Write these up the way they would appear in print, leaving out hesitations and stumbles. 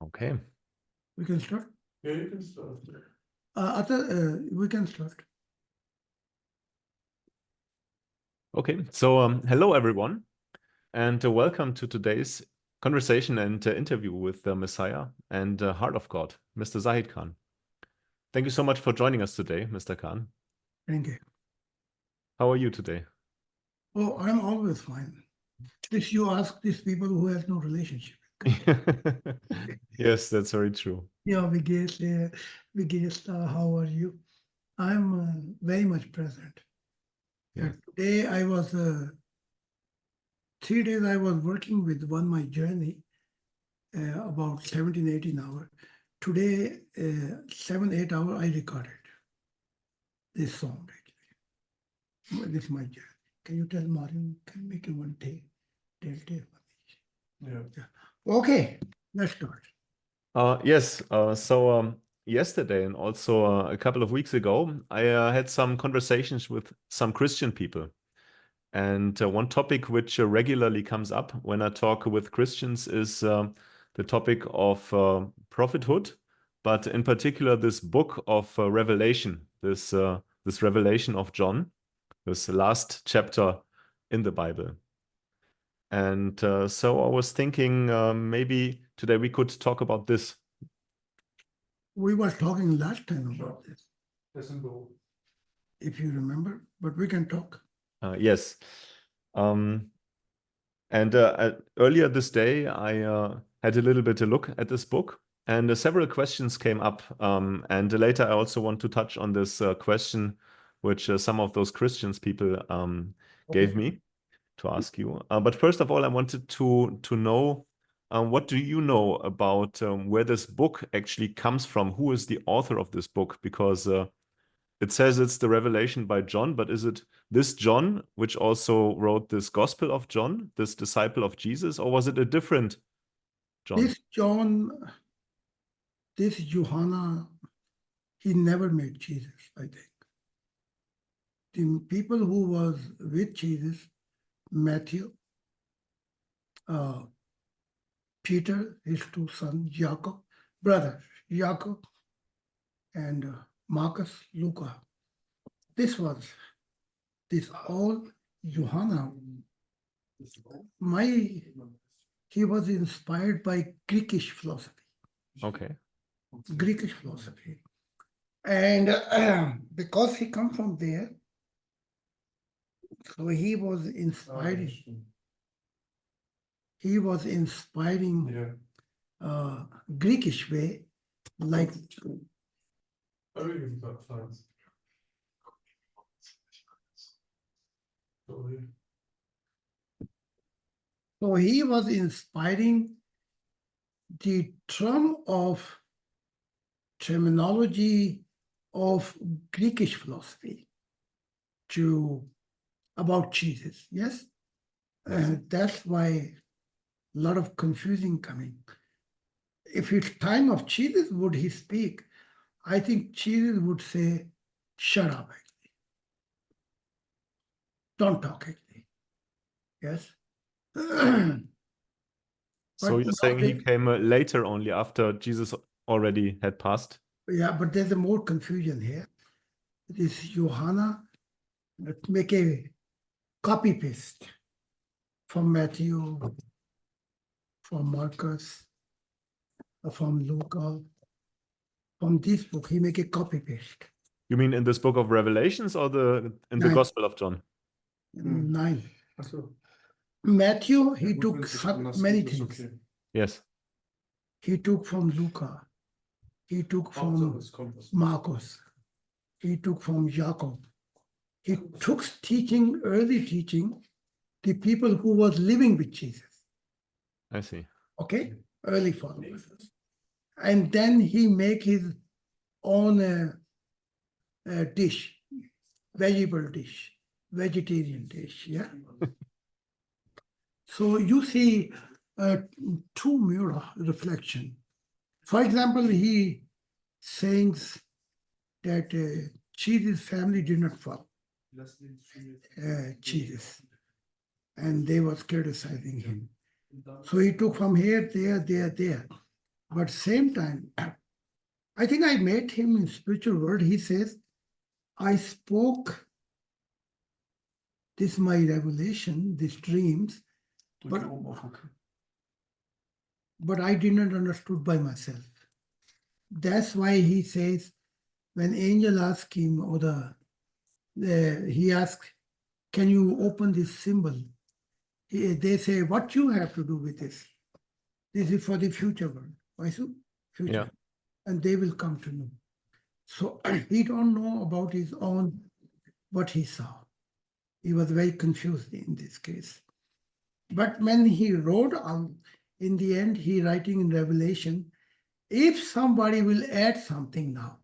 Okay. We can start? Yeah, you can start. We can start. Okay. So, hello everyone, and welcome to today's conversation and interview with the Messiah and Heart of God, Mr. Zahid Khan. Thank you so much for joining us today, Mr. Khan. Thank you. How are you today? Oh, I'm always fine. If you ask these people who have no relationship. Yes, that's very true. Yeah, we guess, how are you? I'm very much present. Yeah. Today I was, 3 days I was working with my journey, about 17, 18 hours. Today, 7, 8 hours I recorded this song actually. This is my journey. Can you tell Marin, can make it one take? Yeah. Okay, let's start. Yes. So yesterday and also a couple of weeks ago, I had some conversations with some Christian people. And one topic which regularly comes up when I talk with Christians is the topic of prophethood, but in particular this book of Revelation, this Revelation of John, this last chapter in the Bible. And so I was thinking maybe today we could talk about this. We were talking last time about this, Doesn't go. if you remember, but we can talk. Yes. And earlier this day, I had a little bit a look at this book, and several questions came up. And later, I also want to touch on this question, which some of those Christians people gave me to ask you. But first of all, I wanted to know what do you know about where this book actually comes from? Who is the author of this book? Because it says it's the Revelation by John, but is it this John, which also wrote this Gospel of John, this disciple of Jesus, or was it a different John? This John, this Johanna, he never met Jesus, I think. The people who was with Jesus, Matthew, Peter, his two sons, Jacob, brothers, Jacob, and Marcus, Luca. This all Johanna. He was inspired by Greekish philosophy. Okay. Greekish philosophy. And because he come from there, so he was inspiring. He was inspiring Greekish way, like I will give that thanks. so he was inspiring the terminology of Greekish philosophy about Jesus, yes? And that's why a lot of confusion coming. If it's time of Jesus, would he speak? I think Jesus would say, shut up, actually. Don't talk, actually. Yes? So you're saying he came later only after Jesus already had passed? Yeah, but there's a more confusion here. This Johanna make a copy paste from Matthew, from Marcus, from Luca, from this book. He make a copy paste. You mean in this book of Revelations or in the Gospel of John? 9. Matthew, he took many things. Yes. He took from Luca. He took from Marcus. He took from Jacob. He took early teaching, the people who was living with Jesus. I see. Okay? Early followers. And then he make his own dish, vegetarian dish, yeah? So you see two mirror reflection. For example, he saying that Jesus' family did not follow Jesus, and they was criticizing him. So he took from here, there. But same time, I think I met him in spiritual world. He says, I spoke this my revelation, these dreams, Drück hier oben auf OK. but I didn't understood by myself. That's why he says, when angel asked him, or he asked, can you open this symbol? They say, what you have to do with this? This is for the future world. Why so? Future. Yeah. And they will come to know. So he don't know about his own, what he saw. He was very confused in this case. But when he wrote, in the end, he writing in Revelation, if somebody will add something now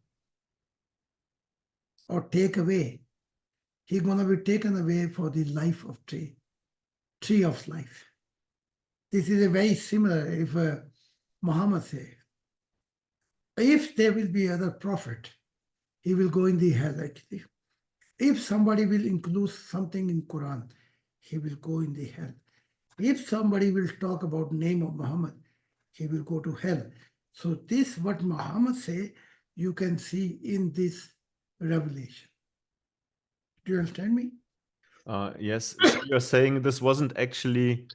or take away, he's going to be taken away for the life of tree of life. This is a very similar, if Muhammad say, if there will be other prophet, he will go in the hell actually. If somebody will include something in Quran, he will go in the hell. If somebody will talk about name of Muhammad, he will go to hell. So this, what Muhammad say, you can see in this revelation. Do you understand me? Yes. So you're saying this wasn't actually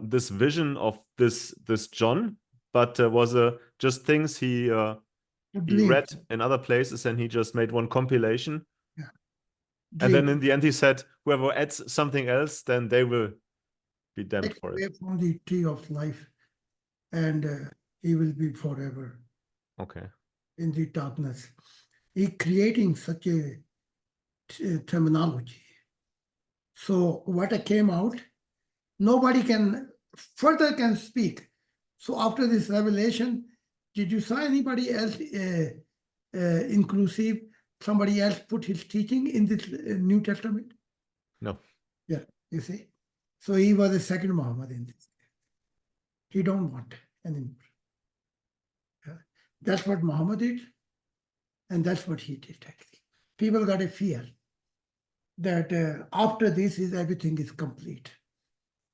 this vision of this John, but was just things he read in other places, and he just made one compilation. Yeah. And then in the end he said, whoever adds something else, then they will be damned for it. From the tree of life, and he will be forever. Okay. In the darkness. He creating such a terminology. So what came out, nobody can further can speak. So after this revelation, did you see anybody else inclusive? Somebody else put his teaching in this New Testament? No. Yeah, you see. So he was the second Muhammad in this. He don't want anymore. Yeah. That's what Muhammad did, and that's what he did actually. People got a fear that after this everything is complete.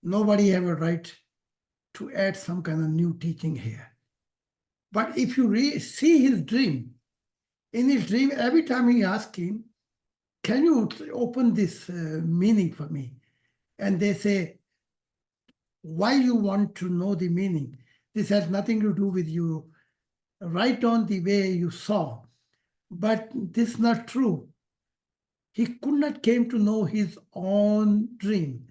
Nobody have a right to add some kind of new teaching here. But if you see his dream, in his dream, every time he asked him, can you open this meaning for me? And they say, why you want to know the meaning? This has nothing to do with you. Write on the way you saw. But this is not true. He could not came to know his own dream,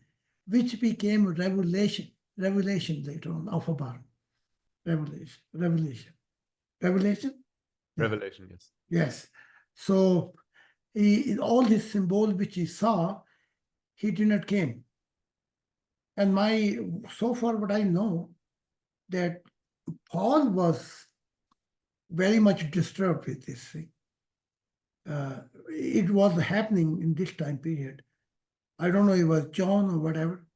which became revelation later on, Alphabet. Revelation, yes. Yes. So all this symbol which he saw, he did not came. And so far what I know, that Paul was very much disturbed with this thing. It was happening in this time period. I don't know if it was John or whatever,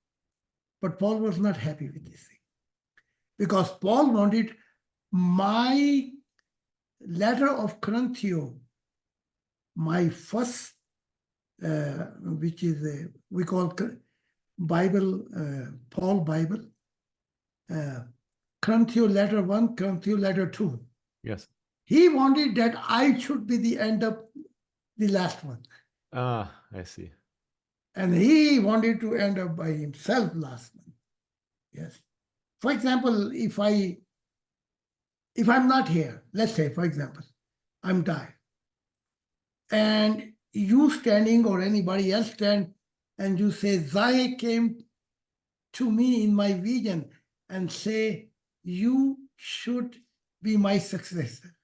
but Paul was not happy with this thing. Because Paul wanted my letter of Corinthians, my first, which is we call Bible, Paul Bible, Corinthians letter 1, Corinthians letter 2. Yes. He wanted that I should be the end of the last one. Ah, I see. And he wanted to end up by himself last one. Yes. For example, if I'm not here, let's say, for example, I'm dying, and you standing or anybody else stand and you say, Zahid came to me in my vision and say, you should be my successor.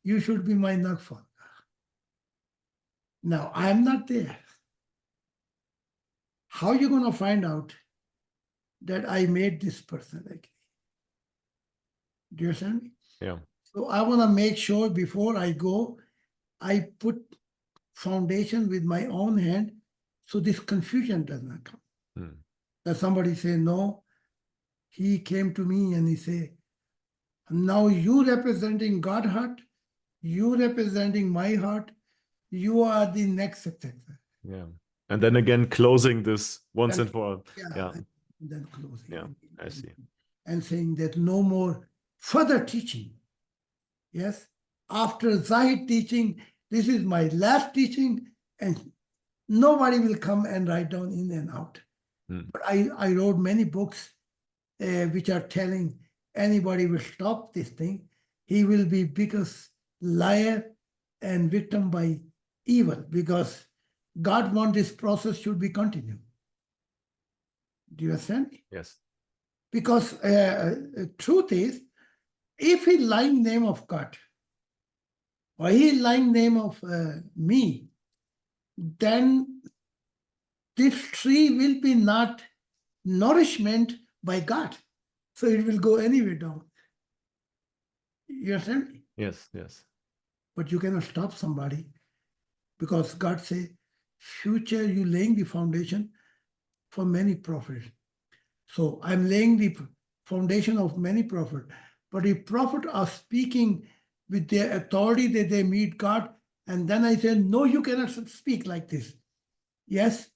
You should be my Nagfather. Now, I'm not there. How are you going to find out that I made this person like me? Do you understand me? Yeah. So I want to make sure before I go, I put foundation with my own hand so this confusion does not come. That somebody say, no, he came to me and he say, now you representing God heart, you representing my heart, you are the next successor. Yeah. And then again, closing this once and for all. Yeah. And then closing. Yeah, I see. And saying that no more further teaching. Yes. After Zahid teaching, this is my last teaching, and nobody will come and write down in and out. But I wrote many books which are telling anybody will stop this thing, he will be biggest liar and victim by evil, because God wants this process should be continued. Do you understand? Yes. Because truth is, if he lying name of God, or he lying name of me, then this tree will be not nourishment by God. So it will go anywhere down. You understand? Yes. Yes. But you cannot stop somebody, because God say, future you laying the foundation for many prophets. So I'm laying the foundation of many prophets. But if prophets are speaking with their authority that they meet God, and then I say, no, you cannot speak like this. Yes,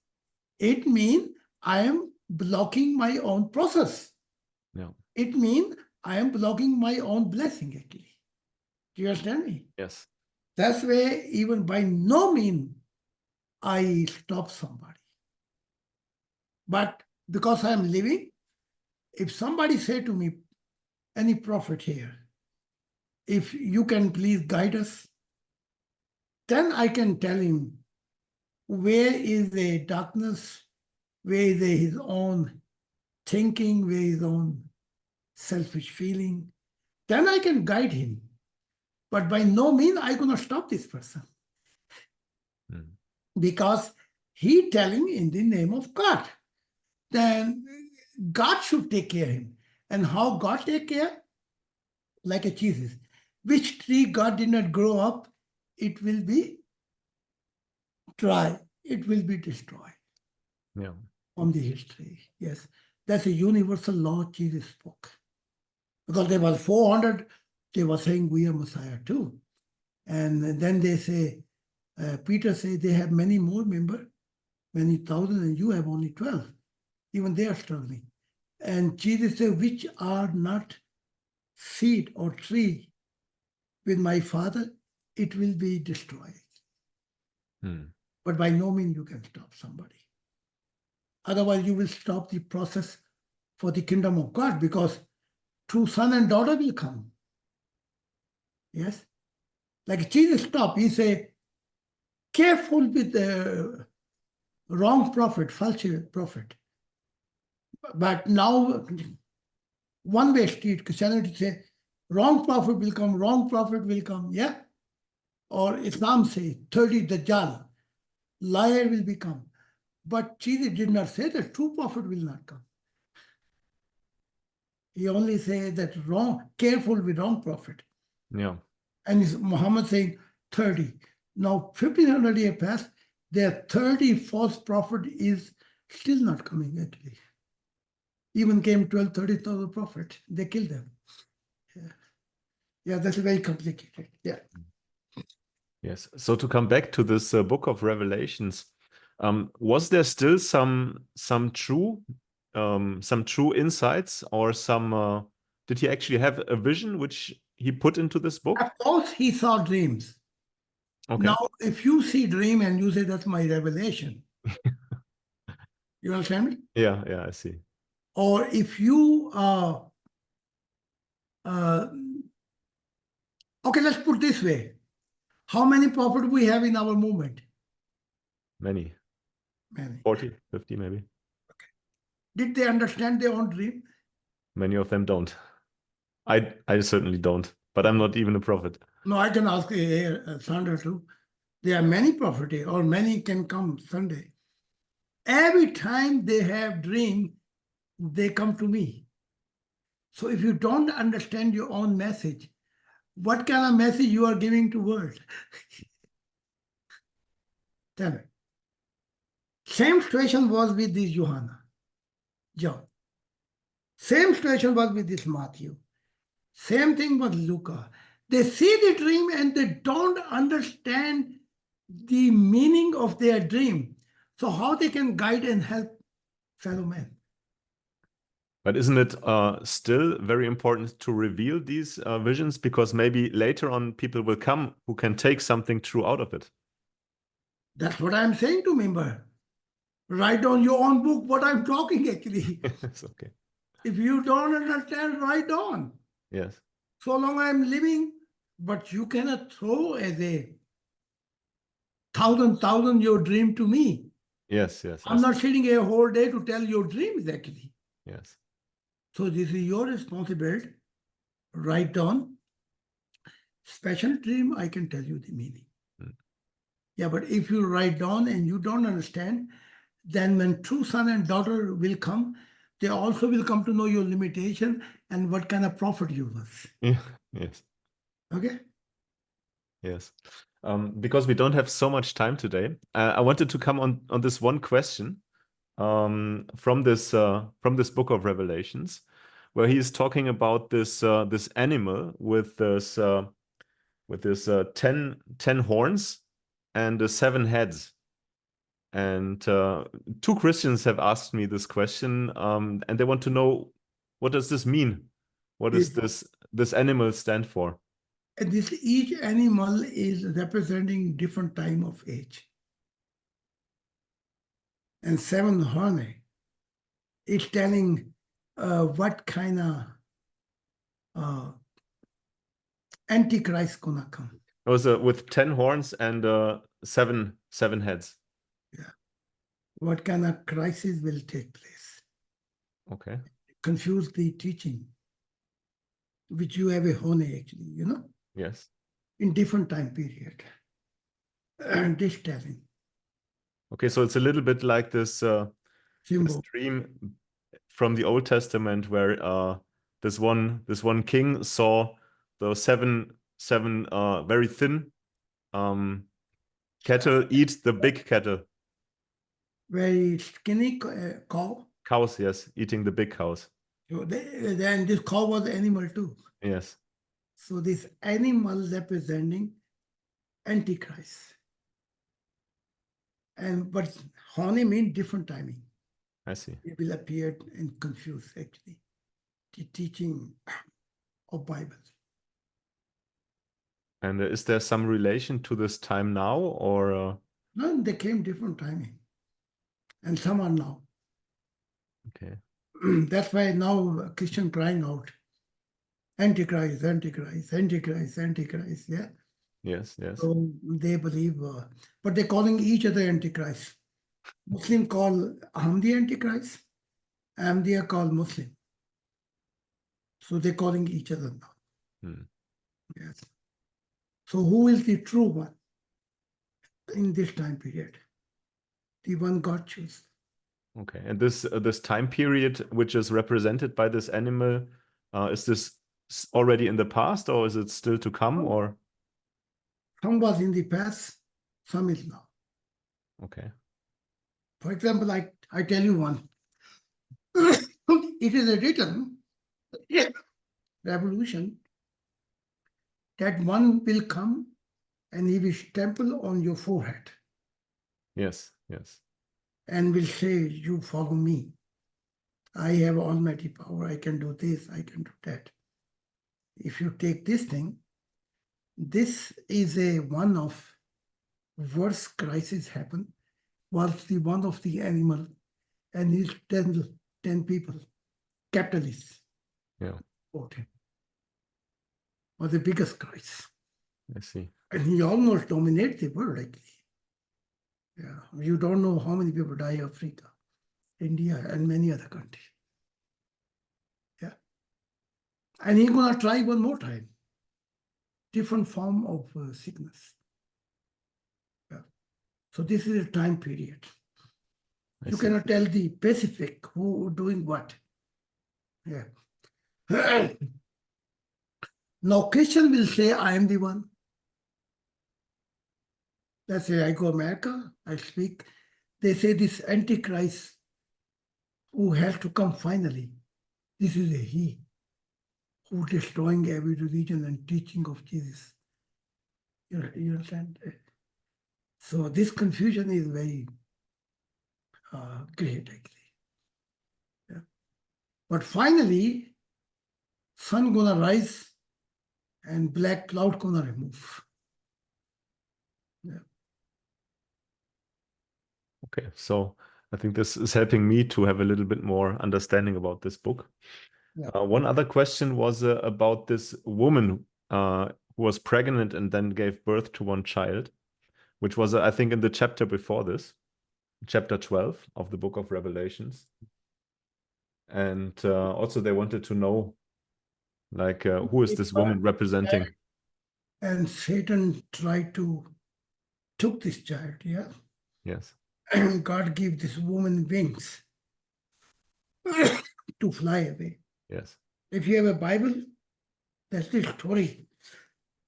it means I am blocking my own process. Yeah. It means I am blocking my own blessing, actually. Do you understand me? Yes. That's why even by no means I stop somebody. But because I am living, if somebody say to me, any prophet here, if you can please guide us, then I can tell him where is the darkness, where is his own thinking, where is his own selfish feeling. Then I can guide him. But by no means I'm going to stop this person. Because he telling in the name of God. Then God should take care of him. And how God take care? Like a Jesus. Which tree God did not grow up, it will be dry. It will be destroyed. Yeah. From the history. Yes. That's a universal law Jesus spoke. Because there was 400, they were saying we are Messiah too. And then they say, Peter say they have many more members, many thousand, and you have only 12. Even they are struggling. And Jesus said, which are not seed or tree with my Father, it will be destroyed. But by no means you can stop somebody. Otherwise, you will stop the process for the kingdom of God, because true son and daughter will come. Yes? Like Jesus stopped, he said, careful with the wrong prophet, false prophet. But now, one-way street, Christianity say, wrong prophet will come, yeah? Or Islam say, 30 Dajjal, liar will become. But Jesus did not say that true prophet will not come. He only said that careful with wrong prophet. Yeah. And Muhammad saying 30. Now 1500 years passed, their 30 false prophet is still not coming actually. Even came 12, 30,000 prophets. They killed them. Yeah, that's very complicated. Yeah. Yes. So to come back to this book of Revelations, was there still some true insights, or some did he actually have a vision which he put into this book? Of course, he saw dreams. Okay. Now, if you see dream and you say that's my revelation, you understand me? Yeah, yeah, I see. Or if you okay, let's put this way. How many prophets we have in our movement? Many. Many. 40, 50 maybe. Okay. Did they understand their own dream? Many of them don't. I certainly don't, but I'm not even a prophet. No, I can ask Sandra too. There are many prophets, or many can come Sunday. Every time they have dream, they come to me. So if you don't understand your own message, what kind of message you are giving to world? Tell me. Same situation was with this John. Same situation was with this Matthew. Same thing with Luca. They see the dream and they don't understand the meaning of their dream. So how they can guide and help fellow men? But isn't it still very important to reveal these visions? Because maybe later on people will come who can take something true out of it. That's what I'm saying to member. Write down your own book what I'm talking actually. It's okay. If you don't understand, write down. Yes. So long I'm living, but you cannot throw as a thousand your dream to me. Yes, yes. I'm not sitting a whole day to tell your dreams actually. Yes. So this is your responsibility. Write down. Special dream, I can tell you the meaning. Yeah, but if you write down and you don't understand, then when true son and daughter will come, they also will come to know your limitation and what kind of prophet you was. Yeah. Yes. Okay? Yes. Because we don't have so much time today, I wanted to come on this one question from this book of Revelations, where he is talking about this animal with this 10 horns and 7 heads. And 2 Christians have asked me this question, and they want to know, what does this mean? What does this animal stand for? And each animal is representing different time of age. And 7 horn is telling what kind of Antichrist gonna come. It was with 10 horns and 7 heads. Yeah. What kind of crisis will take place? Okay. Confuse the teaching, which you have a hone actually, you know, Yes. in different time period. And this telling. Okay, so it's a little bit like this Symbol. dream from the Old Testament where this one king saw those seven very thin cattle eat the big cattle. Very skinny cow. Cows, yes, eating the big cows. So then this cow was animal too. Yes. So this animal representing Antichrist. But honey means different timing. I see. It will appear and confuse actually the teaching of Bible. And is there some relation to this time now, or? No, they came different timing. And some are now. Okay. That's why now Christian crying out, Antichrist, Antichrist, Antichrist, Antichrist, yeah? Yes, yes. So they believe, but they're calling each other Antichrist. Muslim call Ahmadi Antichrist, Ahmadiyya call Muslim. So they're calling each other now. Yes. So who is the true one in this time period? The one God chooses. Okay, and this time period, which is represented by this animal, is this already in the past, or is it still to come, or? Some was in the past, some is now. Okay. For example, I tell you one. It is a written revolution that one will come and he will stample on your forehead. Yes, yes. And will say, you follow me. I have almighty power. I can do this. I can do that. If you take this thing, this is one of worst crisis happen was the one of the animal and his 10 people, capitalists. Yeah. Okay. Was the biggest crisis. I see. And he almost dominates the world, actually. Yeah. You don't know how many people die in Africa, India, and many other countries. Yeah. And he's going to try one more time. Different form of sickness. Yeah. So this is a time period. You cannot tell the Pacific who doing what. Yeah. Now Christian will say, I am the one. Let's say I go America, I speak. They say this Antichrist who has to come finally. This is a he who destroying every religion and teaching of Jesus. You understand? So this confusion is very great, actually. Yeah. But finally, sun gonna rise and black cloud gonna remove. Okay, so I think this is helping me to have a little bit more understanding about this book. Yeah. One other question was about this woman who was pregnant and then gave birth to one child, which was, I think, in the chapter before this, chapter 12 of the book of Revelations. And also they wanted to know, like, who is this woman representing? And Satan tried to took this child, yeah? Yes. And God gave this woman wings to fly away. Yes. If you have a Bible, that's the story.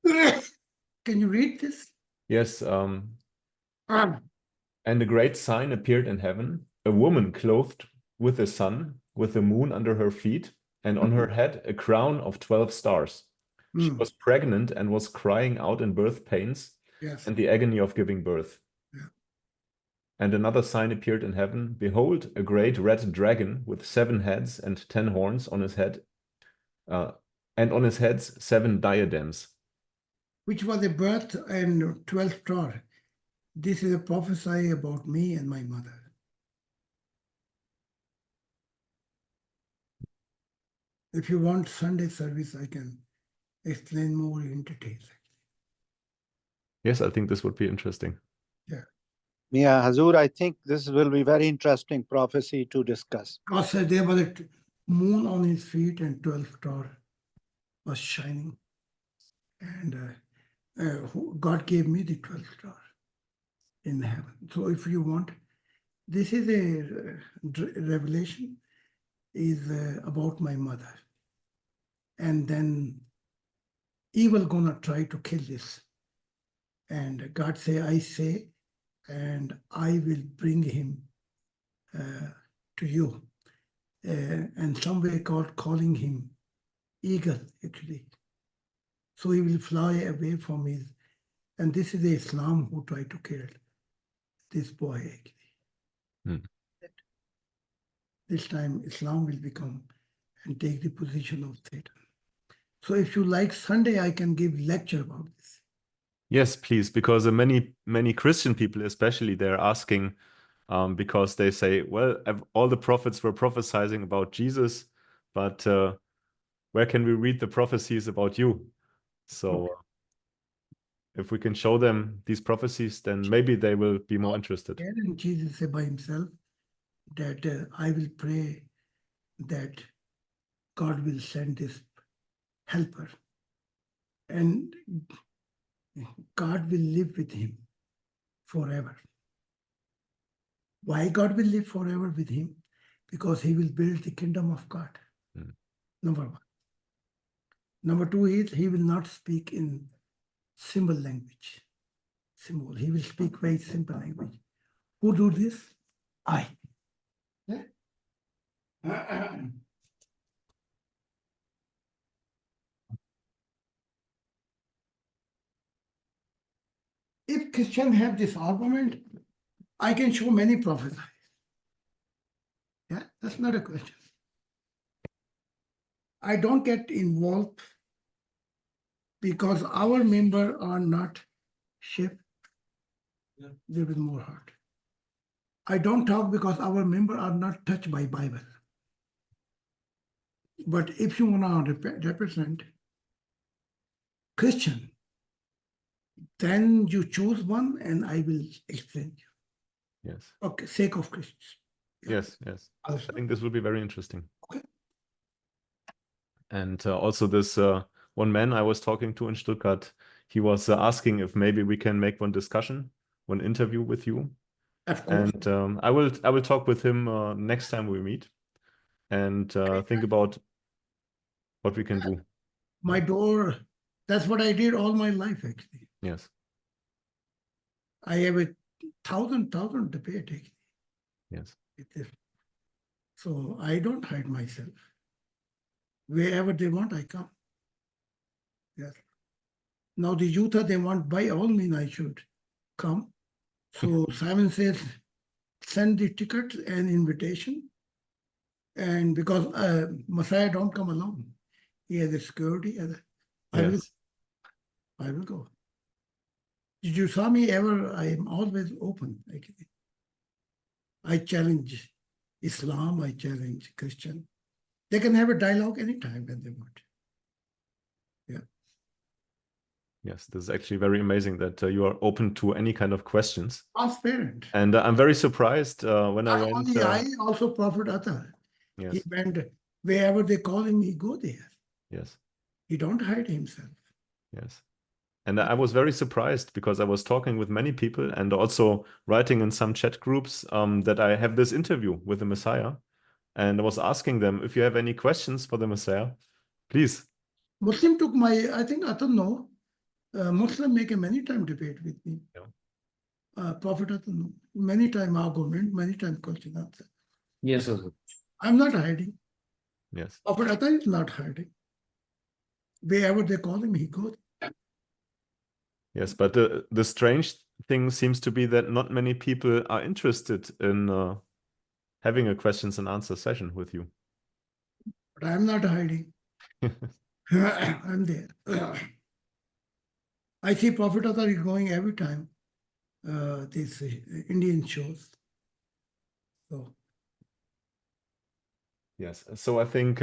Can you read this? Yes. And a great sign appeared in heaven, a woman clothed with the sun, with the moon under her feet, and on her head a crown of 12 stars. She was pregnant and was crying out in birth pains Yes. and the agony of giving birth. Yeah. And another sign appeared in heaven. Behold, a great red dragon with 7 heads and 10 horns on his head, and on his heads 7 diadems. Which was a birth and 12th star. This is a prophecy about me and my mother. If you want Sunday service, I can explain more in detail. Yes, I think this would be interesting. Yeah, Hazur, I think this will be very interesting prophecy to discuss. God said there was a moon on his feet and 12th star was shining. And God gave me the 12th star in heaven. So if you want, this is a revelation is about my mother. And then evil gonna try to kill this. And God say, I say, and I will bring him to you. And some way calling him eagle, actually. So he will fly away from his, and this is Islam who tried to kill this boy, actually. This time Islam will become and take the position of Satan. So if you like Sunday, I can give lecture about this. Yes, please, because many Christian people, especially, they're asking, because they say, well, all the prophets were prophesying about Jesus, but where can we read the prophecies about you? So if we can show them these prophecies, then maybe they will be more interested. And Jesus said by himself that I will pray that God will send this helper and God will live with him forever. Why God will live forever with him? Because he will build the kingdom of God. Number one. Number two is he will not speak in symbol language. Symbol. He will speak very simple language. Who do this? I. If Christians have this argument, I can show many prophecies. Yeah, that's not a question. I don't get involved because our members are not sheep. They with more heart. I don't talk because our members are not touched by Bible. But if you want to represent Christian, then you choose one and I will explain you. Yes. Okay, sake of Christians. Yes, yes. I think this will be very interesting. Okay. And also this one man I was talking to in Stuttgart, he was asking if maybe we can make one discussion, one interview with you. Of course. And I will talk with him next time we meet and think about what we can do. My door, that's what I did all my life, actually. Yes. I have a thousand debate, actually. Yes. So I don't hide myself. Wherever they want, I come. Yes. Now the youth, they want, by all means, I should come. So Simon says, send the ticket and invitation. And because Messiah don't come alone, he has a security. Yes. I will go. Did you saw me ever? I am always open. Actually. I challenge Islam. I challenge Christian. They can have a dialogue anytime when they want. Yeah. Yes, this is actually very amazing that you are open to any kind of questions. Transparent. And I'm very surprised when I Not went. only I, also Prophet Atta. Yes. He went wherever they call him, he go there. Yes. He don't hide himself. Yes. And I was very surprised because I was talking with many people and also writing in some chat groups that I have this interview with the Messiah. And I was asking them, if you have any questions for the Messiah, please. Muslim took my, I think Atta no. Muslim make a many time debate with me. Yeah. Prophet Atta no. Many time argument, many time question answer. Yes, sir. I'm not hiding. Yes. Prophet Atta is not hiding. Wherever they call him, he goes. Yes, but the strange thing seems to be that not many people are interested in having a questions and answer session with you. But I'm not hiding. I'm there. I see Prophet Atta is going every time. These Indian shows. So Yes, so I think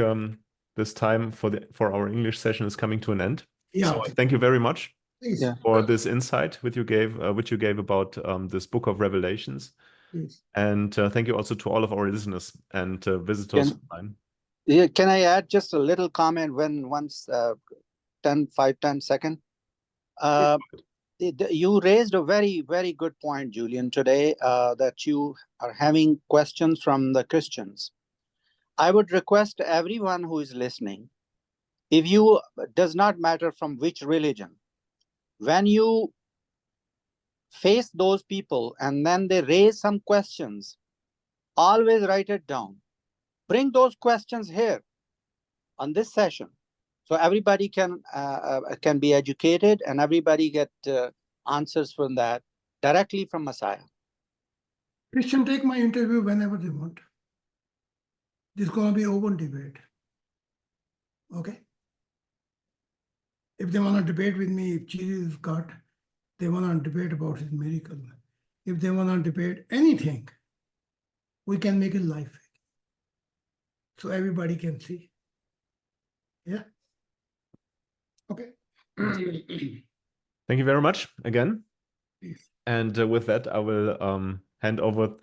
this time for our English session is coming to an end. yeah, So thank you very much please, Yeah. for this insight which you gave about this book of Revelations. please. And thank you also to all of our listeners and visitors online. Yeah, can I add just a little comment once 10 seconds? You raised a very, very good point, Julian, today, that you are having questions from the Christians. I would request everyone who is listening, if you, does not matter from which religion, when you face those people and then they raise some questions, always write it down. Bring those questions here on this session, so everybody can be educated and everybody get answers from that directly from Messiah. Christian, take my interview whenever they want. This is going to be open debate. Okay? If they want to debate with me, if Jesus is God, they want to debate about his miracle. If they want to debate anything, we can make it live. So everybody can see. Yeah? Okay. Thank you very much again. Please. And with that, I will hand over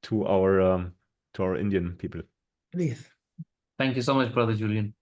to our Indian people. Please. Thank you so much, Brother Julian.